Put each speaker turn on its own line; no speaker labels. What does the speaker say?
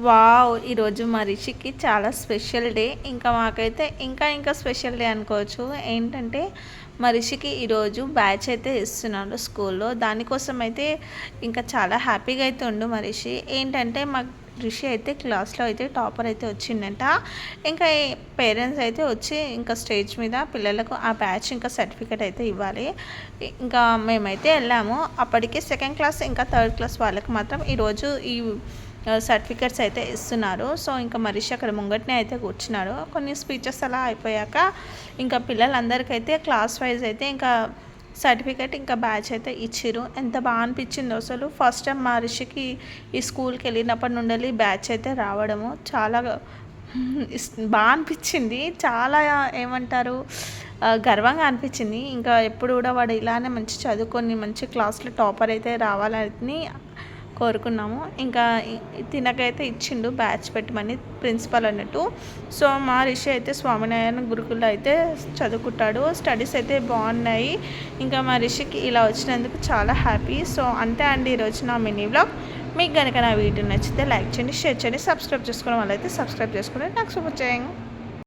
Wow! ఈరోజు మా రిషికి చాలా స్పెషల్ డే. ఇంకా మాకైతే ఇంకా స్పెషల్ డే అనుకోవచ్చు. ఏంటంటే మా రిషికి ఈరోజు బ్యాచ్ అయితే ఇస్తున్నారు స్కూల్‌లో. దానికోసం అయితే ఇంకా చాలా హ్యాపీగా అయితే ఉండు మా రిషి. ఏంటంటే మా రిషి అయితే క్లాస్‌లో అయితే టాపర్ అయితే వచ్చిండంట. ఇంకా ఈ పేరెంట్స్ అయితే వచ్చి ఇంకా స్టేజ్ మీద పిల్లలకు ఆ బ్యాచ్ ఇంకా సర్టిఫికేట్ అయితే ఇవ్వాలి. ఇంకా మేమైతే వెళ్ళాము. అప్పటికి సెకండ్ క్లాస్ ఇంకా థర్డ్ క్లాస్ వాళ్ళకి మాత్రం ఈరోజు ఈ సర్టిఫికేట్స్ అయితే ఇస్తున్నారు. సో ఇంకా మనిషి అక్కడ ముంగటనే అయితే కూర్చున్నాడు. కొన్ని స్పీచెస్ అలా అయిపోయాక ఇంకా పిల్లలందరికైతే క్లాస్ వైజ్ అయితే ఇంకా సర్టిఫికేట్ ఇంకా బ్యాచ్ అయితే ఇచ్చిర్రు. ఎంత బాగా అనిపించిందో అసలు. ఫస్ట్ టైం మా రిషికి ఈ స్కూల్కి వెళ్ళినప్పటి నుండి బ్యాచ్ అయితే రావడము చాలా బాగా అనిపించింది. చాలా ఏమంటారు, గర్వంగా అనిపించింది. ఇంకా ఎప్పుడు కూడా వాడు ఇలానే మంచి చదువుకొని మంచి క్లాస్లో టాపర్ అయితే రావాలని కోరుకున్నాము. ఇంకా తినకైతే ఇచ్చిండు బ్యాచ్ పెట్టమని ప్రిన్సిపల్ అన్నట్టు. సో మా రిషి అయితే స్వామినారాయణ గురుకుల్లో అయితే చదువుకుంటాడు. స్టడీస్ అయితే బాగున్నాయి. ఇంకా మా రిషికి ఇలా వచ్చినందుకు చాలా హ్యాపీ. సో అంతే అండి ఈరోజు నా మినీ వ్లాగ్. మీకు కనుక నా వీడియో నచ్చితే లైక్ చేయండి, షేర్ చేయండి, సబ్స్క్రైబ్ చేసుకోవడం వల్ల అయితే సబ్స్క్రైబ్ చేసుకోండి. నాకు సపోర్ట్ చేయండి.